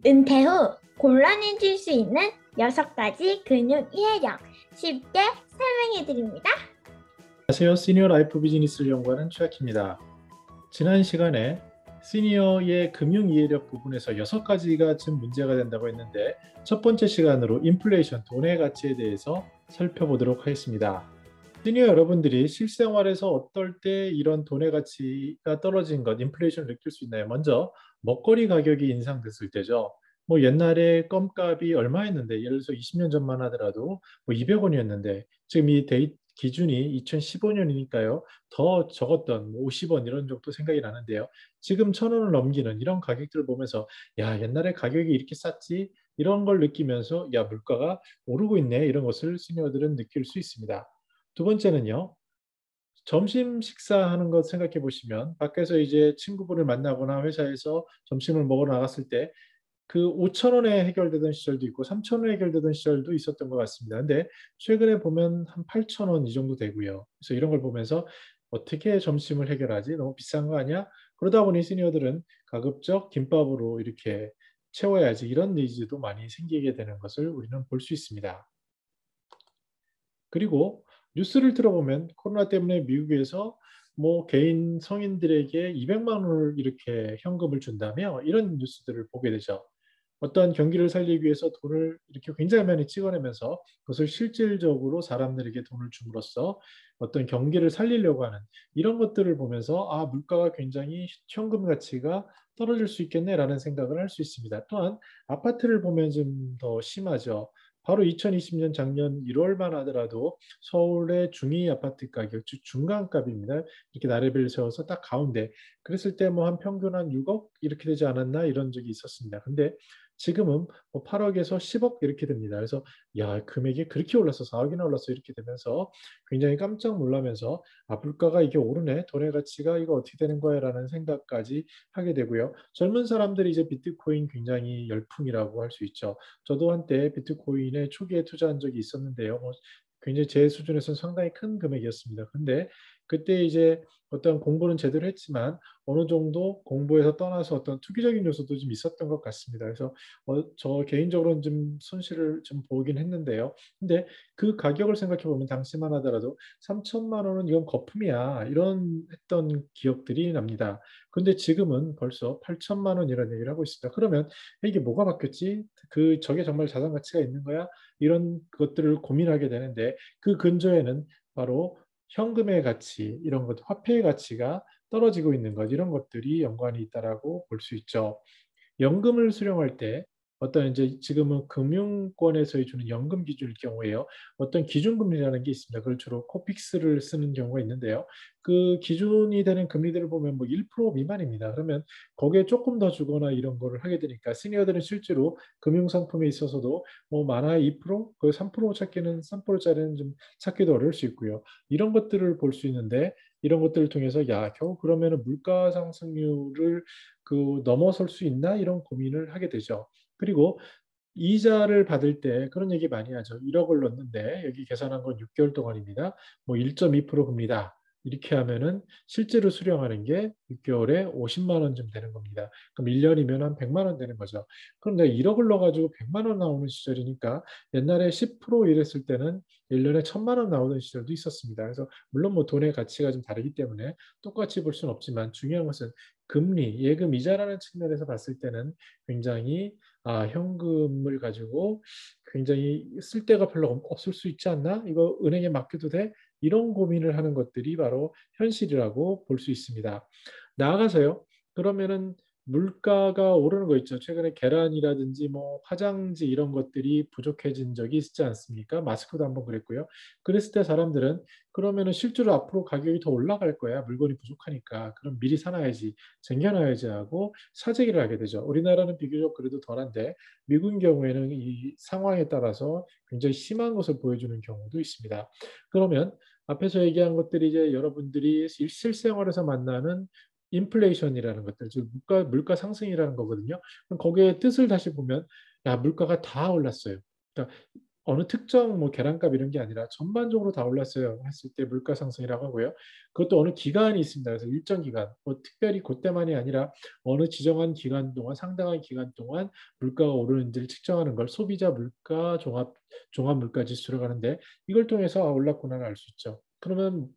은퇴 후 곤란해질 수 있는 6가지 근육 이해력 쉽게 설명해 드립니다. 안녕하세요. 시니어 라이프 비즈니스를 연구하는 최학입니다. 지난 시간에 시니어의 금융 이해력 부분에서 6가지가 지금 문제가 된다고 했는데 첫 번째 시간으로 인플레이션, 돈의 가치에 대해서 살펴보도록 하겠습니다. 시니어 여러분들이 실생활에서 어떨 때 이런 돈의 가치가 떨어진 것, 인플레이션을 느낄 수 있나요? 먼저 먹거리 가격이 인상됐을 때죠. 뭐 옛날에 껌값이 얼마였는데 예를 들어서 20년 전만 하더라도 뭐 200원이었는데 지금 이 데이 기준이 2015년이니까요. 더 적었던 50원 이런 정도 생각이 나는데요. 지금 1,000원을 넘기는 이런 가격들을 보면서 야, 옛날에 가격이 이렇게 쌌지? 이런 걸 느끼면서 야, 물가가 오르고 있네. 이런 것을 시니어들은 느낄 수 있습니다. 두 번째는요. 점심 식사하는 것 생각해 보시면 밖에서 이제 친구분을 만나거나 회사에서 점심을 먹으러 나갔을 때 그 5천 원에 해결되던 시절도 있고 3천 원에 해결되던 시절도 있었던 것 같습니다. 근데 최근에 보면 한 8천 원 이 정도 되고요. 그래서 이런 걸 보면서 어떻게 점심을 해결하지? 너무 비싼 거 아니야? 그러다 보니 시니어들은 가급적 김밥으로 이렇게 채워야지 이런 니즈도 많이 생기게 되는 것을 우리는 볼 수 있습니다. 그리고 뉴스를 들어보면 코로나 때문에 미국에서 뭐 개인 성인들에게 200만 원을 이렇게 현금을 준다며 이런 뉴스들을 보게 되죠. 어떤 경기를 살리기 위해서 돈을 이렇게 굉장히 많이 찍어내면서 그것을 실질적으로 사람들에게 돈을 줌으로써 어떤 경기를 살리려고 하는 이런 것들을 보면서 아, 물가가 굉장히 현금 가치가 떨어질 수 있겠네라는 생각을 할 수 있습니다. 또한 아파트를 보면 좀 더 심하죠. 바로 2020년 작년 1월만 하더라도 서울의 중위 아파트 가격, 즉 중간값입니다. 이렇게 나래비를 세워서 딱 가운데. 그랬을 때 뭐 한 평균 한 6억 이렇게 되지 않았나 이런 적이 있었습니다. 근데 지금은 뭐 8억에서 10억 이렇게 됩니다. 그래서 야, 금액이 그렇게 올랐어, 4억이나 올랐어 이렇게 되면서 굉장히 깜짝 놀라면서 아, 물가가 이게 오르네, 돈의 가치가 이거 어떻게 되는 거야라는 생각까지 하게 되고요. 젊은 사람들이 이제 비트코인 굉장히 열풍이라고 할 수 있죠. 저도 한때 비트코인에 초기에 투자한 적이 있었는데요. 뭐 굉장히 제 수준에서는 상당히 큰 금액이었습니다. 근데 그때 이제 어떤 공부는 제대로 했지만 어느 정도 공부에서 떠나서 어떤 투기적인 요소도 좀 있었던 것 같습니다. 그래서 저 개인적으로는 좀 손실을 좀 보긴 했는데요. 근데 그 가격을 생각해 보면 당시만 하더라도 3천만 원은 이건 거품이야. 이런 했던 기억들이 납니다. 근데 지금은 벌써 8천만 원 이런 얘기를 하고 있습니다. 그러면 이게 뭐가 바뀌었지? 저게 정말 자산 가치가 있는 거야? 이런 것들을 고민하게 되는데 그 근저에는 바로 현금의 가치, 이런 것, 화폐의 가치가 떨어지고 있는 것, 이런 것들이 연관이 있다라고 볼 수 있죠. 연금을 수령할 때 어떤 이제 지금은 금융권에서 주는 연금 기준일 경우에요. 어떤 기준금리라는 게 있습니다. 그걸 주로 코픽스를 쓰는 경우가 있는데요. 그 기준이 되는 금리들을 보면 뭐 1% 미만입니다. 그러면 거기에 조금 더 주거나 이런 거를 하게 되니까 시니어들은 실제로 금융상품에 있어서도 뭐 많아 2%, 그 3% 찾기는 3%짜리는 좀 찾기도 어려울 수 있고요. 이런 것들을 볼 수 있는데 이런 것들을 통해서 야, 겨우 그러면은 물가 상승률을 넘어설 수 있나 이런 고민을 하게 되죠. 그리고 이자를 받을 때 그런 얘기 많이 하죠. 1억을 넣는데 여기 계산한 건 6개월 동안입니다. 뭐 1.2% 금리다. 이렇게 하면은 실제로 수령하는 게 6개월에 50만 원쯤 되는 겁니다. 그럼 1년이면 한 100만 원 되는 거죠. 그럼 내가 1억을 넣어가지고 100만 원 나오는 시절이니까 옛날에 10% 이랬을 때는 1년에 1,000만 원 나오던 시절도 있었습니다. 그래서 물론 뭐 돈의 가치가 좀 다르기 때문에 똑같이 볼 수는 없지만 중요한 것은 금리, 예금 이자라는 측면에서 봤을 때는 굉장히 현금을 가지고 굉장히 쓸 데가 별로 없을 수 있지 않나? 이거 은행에 맡겨도 돼? 이런 고민을 하는 것들이 바로 현실이라고 볼 수 있습니다. 나아가서요. 그러면은 물가가 오르는 거 있죠. 최근에 계란이라든지 뭐 화장지 이런 것들이 부족해진 적이 있지 않습니까? 마스크도 한번 그랬고요. 그랬을 때 사람들은 그러면은 실제로 앞으로 가격이 더 올라갈 거야. 물건이 부족하니까. 그럼 미리 사놔야지, 쟁여놔야지 하고 사재기를 하게 되죠. 우리나라는 비교적 그래도 덜한데 미국의 경우에는 이 상황에 따라서 굉장히 심한 것을 보여주는 경우도 있습니다. 그러면 앞에서 얘기한 것들이 이제 여러분들이 실생활에서 만나는 인플레이션이라는 것들, 즉 물가 상승이라는 거거든요. 그럼 거기에 뜻을 다시 보면 야, 물가가 다 올랐어요. 그러니까 어느 특정 뭐 계란값 이런 게 아니라 전반적으로 다 올랐어요. 했을 때 물가 상승이라고 하고요. 그것도 어느 기간이 있습니다. 그래서 일정 기간, 뭐 특별히 그때만이 아니라 어느 지정한 기간 동안 상당한 기간 동안 물가가 오르는지를 측정하는 걸 소비자 물가 종합 물가 지수라고 하는데 이걸 통해서 올랐구나를 알 수 있죠. 그러면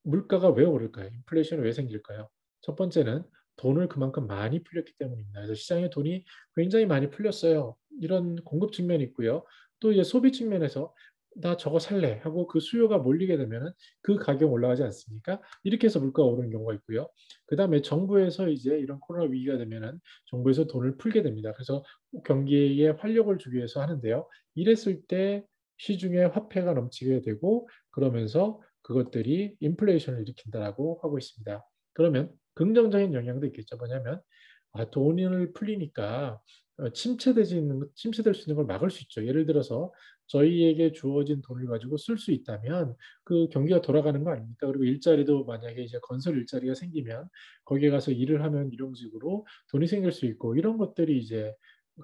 물가가 왜 오를까요? 인플레이션이 왜 생길까요? 첫 번째는 돈을 그만큼 많이 풀렸기 때문입니다. 그래서 시장에 돈이 굉장히 많이 풀렸어요. 이런 공급 측면이 있고요. 또 이제 소비 측면에서 나 저거 살래 하고 그 수요가 몰리게 되면은 그 가격 올라가지 않습니까? 이렇게 해서 물가가 오르는 경우가 있고요. 그 다음에 정부에서 이제 이런 코로나 위기가 되면은 정부에서 돈을 풀게 됩니다. 그래서 경기에 활력을 주기 위해서 하는데요. 이랬을 때 시중에 화폐가 넘치게 되고 그러면서 그것들이 인플레이션을 일으킨다라고 하고 있습니다. 그러면 긍정적인 영향도 있겠죠. 뭐냐면 돈을 풀리니까 침체될 수 있는 걸 막을 수 있죠. 예를 들어서 저희에게 주어진 돈을 가지고 쓸 수 있다면 그 경기가 돌아가는 거 아닙니까? 그리고 일자리도 만약에 이제 건설 일자리가 생기면 거기에 가서 일을 하면 이런 식으로 돈이 생길 수 있고 이런 것들이 이제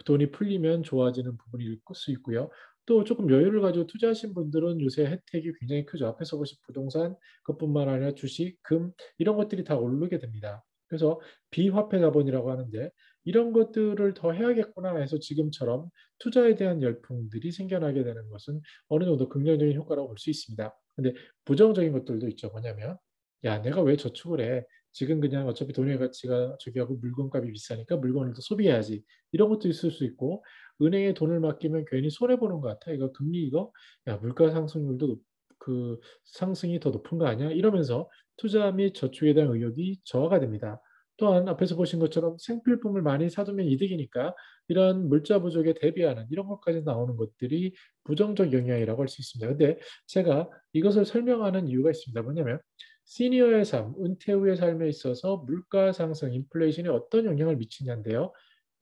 돈이 풀리면 좋아지는 부분일 수 있고요. 또 조금 여유를 가지고 투자하신 분들은 요새 혜택이 굉장히 크죠. 앞에서 보신 부동산, 그것뿐만 아니라 주식, 금 이런 것들이 다 오르게 됩니다. 그래서 비화폐 자본이라고 하는데 이런 것들을 더 해야겠구나 해서 지금처럼 투자에 대한 열풍들이 생겨나게 되는 것은 어느 정도 긍정적인 효과라고 볼 수 있습니다. 근데 부정적인 것들도 있죠. 뭐냐면 야, 내가 왜 저축을 해? 지금 그냥 어차피 돈의 가치가 저기 하고 물건값이 비싸니까 물건을 더 소비해야지. 이런 것도 있을 수 있고 은행에 돈을 맡기면 괜히 손해 보는 것 같아. 이거 금리 이거 야 물가 상승률도 그 상승이 더 높은 거 아니야? 이러면서 투자 및 저축에 대한 의욕이 저하가 됩니다. 또한 앞에서 보신 것처럼 생필품을 많이 사두면 이득이니까 이런 물자 부족에 대비하는 이런 것까지 나오는 것들이 부정적 영향이라고 할 수 있습니다. 근데 제가 이것을 설명하는 이유가 있습니다. 뭐냐면 시니어의 삶, 은퇴 후의 삶에 있어서 물가 상승, 인플레이션이 어떤 영향을 미치냐인데요.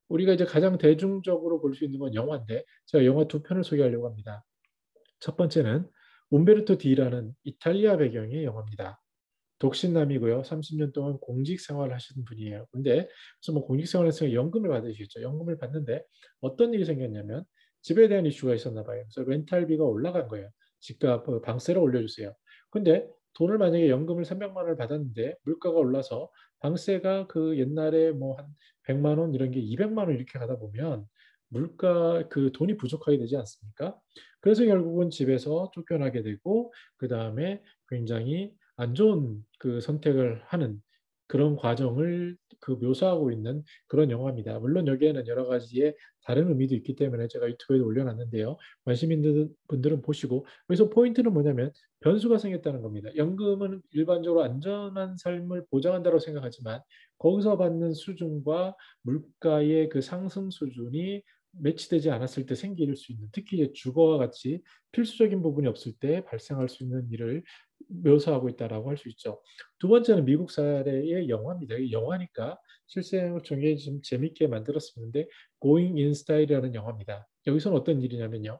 우리가 이제 가장 대중적으로 볼 수 있는 건 영화인데 제가 영화 두 편을 소개하려고 합니다. 첫 번째는 움베르토 디라는 이탈리아 배경의 영화입니다. 독신남이고요. 30년 동안 공직 생활을 하시는 분이에요. 근데 그래서 뭐 공직 생활에서 연금을 받으시겠죠. 연금을 받는데 어떤 일이 생겼냐면 집에 대한 이슈가 있었나 봐요. 그래서 렌탈비가 올라간 거예요. 집값 방세를 올려주세요. 근데 돈을 만약에 연금을 300만 원을 받았는데 물가가 올라서 방세가 그 옛날에 뭐 한 100만 원 이런 게 200만 원 이렇게 가다 보면 물가 그 돈이 부족하게 되지 않습니까? 그래서 결국은 집에서 쫓겨나게 되고 그 다음에 굉장히 안 좋은 그 선택을 하는 그런 과정을 그 묘사하고 있는 그런 영화입니다. 물론 여기에는 여러 가지의 다른 의미도 있기 때문에 제가 유튜브에 올려놨는데요. 관심 있는 분들은 보시고 여기서 포인트는 뭐냐면 변수가 생겼다는 겁니다. 연금은 일반적으로 안전한 삶을 보장한다고 생각하지만 거기서 받는 수준과 물가의 그 상승 수준이 매치되지 않았을 때 생길 수 있는 특히 주거와 같이 필수적인 부분이 없을 때 발생할 수 있는 일을 묘사하고 있다라고 할 수 있죠. 두 번째는 미국 사례의 영화입니다. 영화니까 실생을 통해 좀 재밌게 만들었었는데 Going in Style이라는 영화입니다. 여기서는 어떤 일이냐면요.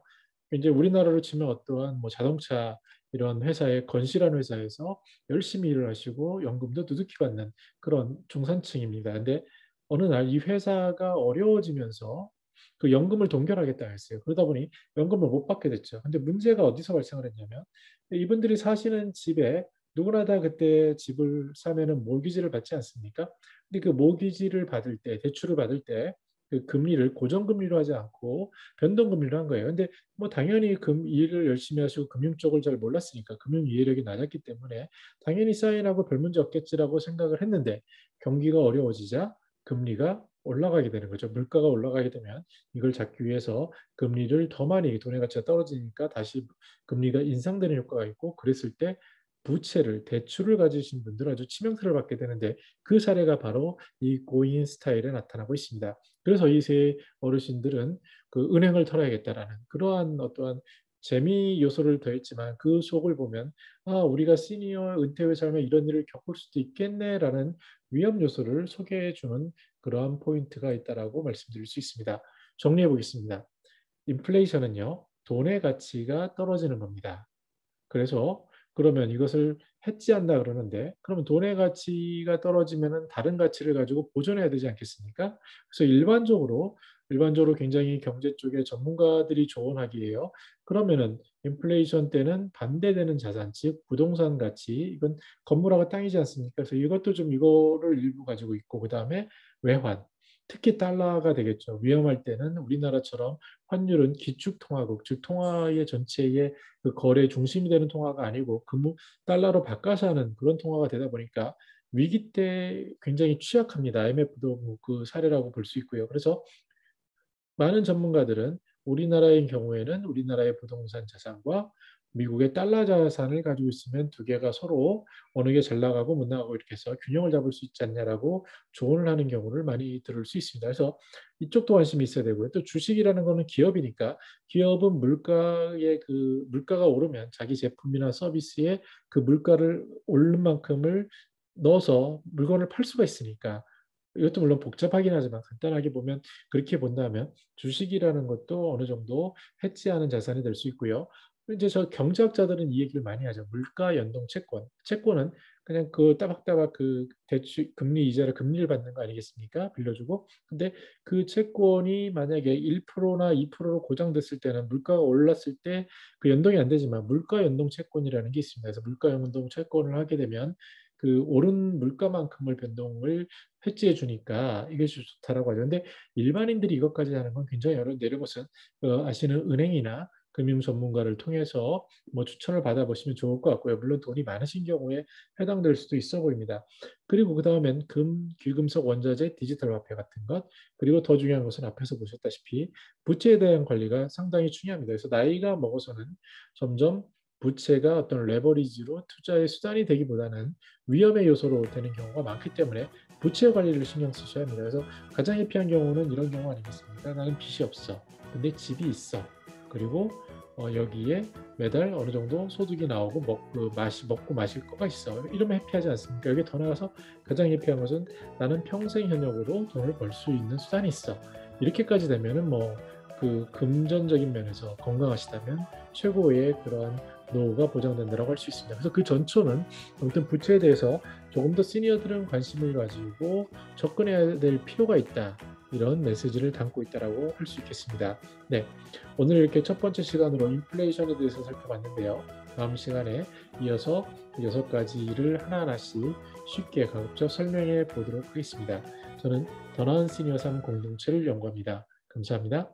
이제 우리나라로 치면 어떠한 뭐 자동차 이런 회사의 건실한 회사에서 열심히 일을 하시고 연금도 두둑히 받는 그런 중산층입니다. 근데 어느 날 이 회사가 어려워지면서 그 연금을 동결하겠다 했어요. 그러다 보니 연금을 못 받게 됐죠. 근데 문제가 어디서 발생을 했냐면 이분들이 사시는 집에 누구나 다 그때 집을 사면은 모기지를 받지 않습니까? 근데 그 모기지를 받을 때, 대출을 받을 때 그 금리를 고정금리로 하지 않고 변동금리로 한 거예요. 근데 뭐 당연히 일을 열심히 하시고 금융 쪽을 잘 몰랐으니까 금융 이해력이 낮았기 때문에 당연히 사인하고 별 문제 없겠지라고 생각을 했는데 경기가 어려워지자 금리가 올라가게 되는 거죠. 물가가 올라가게 되면 이걸 잡기 위해서 금리를 더 많이 돈의 가치가 떨어지니까 다시 금리가 인상되는 효과가 있고 그랬을 때 부채를 대출을 가지신 분들은 아주 치명타를 받게 되는데 그 사례가 바로 이 고인 스타일에 나타나고 있습니다. 그래서 이 세 어르신들은 그 은행을 털어야겠다라는 그러한 어떠한 재미 요소를 더했지만 그 속을 보면 우리가 시니어 은퇴 후의 삶에 이런 일을 겪을 수도 있겠네라는 위험 요소를 소개해 주는 그러한 포인트가 있다라고 말씀드릴 수 있습니다. 정리해 보겠습니다. 인플레이션은요, 돈의 가치가 떨어지는 겁니다. 그래서 그러면 이것을 해지한다 그러는데 그러면 돈의 가치가 떨어지면은 다른 가치를 가지고 보존해야 되지 않겠습니까? 그래서 일반적으로 일반적으로 굉장히 경제 쪽의 전문가들이 조언하기에요. 그러면은 인플레이션 때는 반대되는 자산, 즉 부동산 가치, 이건 건물하고 땅이지 않습니까? 그래서 이것도 좀 이거를 일부 가지고 있고 그다음에 외환, 특히 달러가 되겠죠. 위험할 때는 우리나라처럼 환율은 기축통화국, 즉 통화의 전체의 그 거래 중심이 되는 통화가 아니고 달러로 바꿔서 하는 그런 통화가 되다 보니까 위기 때 굉장히 취약합니다. IMF도 뭐그 사례라고 볼 수 있고요. 그래서 많은 전문가들은 우리나라의 경우에는 우리나라의 부동산 자산과 미국의 달러 자산을 가지고 있으면 두 개가 서로 어느 게 잘 나가고 못 나가고 이렇게 해서 균형을 잡을 수 있지 않냐라고 조언을 하는 경우를 많이 들을 수 있습니다. 그래서 이쪽도 관심이 있어야 되고요. 또 주식이라는 거는 기업이니까 기업은 물가가 오르면 자기 제품이나 서비스에 그 물가를 오른 만큼을 넣어서 물건을 팔 수가 있으니까 이것도 물론 복잡하긴 하지만 간단하게 보면 그렇게 본다면 주식이라는 것도 어느 정도 해지하는 자산이 될 수 있고요. 이제 저 경제학자들은 이 얘기를 많이 하죠. 물가 연동 채권. 채권은 그냥 그 따박따박 그 대출 금리 이자를 금리를 받는 거 아니겠습니까? 빌려주고. 근데 그 채권이 만약에 1%나 2%로 고정됐을 때는 물가가 올랐을 때 그 연동이 안 되지만 물가 연동 채권이라는 게 있습니다. 그래서 물가 연동 채권을 하게 되면 그 오른 물가만큼을 변동을 해지해 주니까 이것이 좋다라고 하죠. 근데 일반인들이 이것까지 하는 건 굉장히 어려운데 이런 것은 아시는 은행이나 금융 전문가를 통해서 뭐 추천을 받아보시면 좋을 것 같고요. 물론 돈이 많으신 경우에 해당될 수도 있어 보입니다. 그리고 그 다음엔 귀금속, 원자재, 디지털 화폐 같은 것, 그리고 더 중요한 것은 앞에서 보셨다시피 부채에 대한 관리가 상당히 중요합니다. 그래서 나이가 먹어서는 점점 부채가 어떤 레버리지로 투자의 수단이 되기보다는 위험의 요소로 되는 경우가 많기 때문에 부채 관리를 신경 쓰셔야 합니다. 그래서 가장 해피한 경우는 이런 경우 아니겠습니까? 나는 빚이 없어. 근데 집이 있어. 그리고 여기에 매달 어느 정도 소득이 나오고 먹고 마실 거가 있어. 이러면 해피하지 않습니까? 여기 더 나가서 가장 해피한 것은 나는 평생 현역으로 돈을 벌 수 있는 수단이 있어. 이렇게까지 되면은 뭐 그 금전적인 면에서 건강하시다면 최고의 그런 노후가 보장된다고 할 수 있습니다. 그래서 그 전초는 아무튼 부채에 대해서 조금 더 시니어들은 관심을 가지고 접근해야 될 필요가 있다. 이런 메시지를 담고 있다라고 할 수 있겠습니다. 네, 오늘 이렇게 첫 번째 시간으로 인플레이션에 대해서 살펴봤는데요. 다음 시간에 이어서 6가지를 하나하나씩 쉽게 가급적 설명해 보도록 하겠습니다. 저는 더 나은 시니어 삶 공동체를 연구합니다. 감사합니다.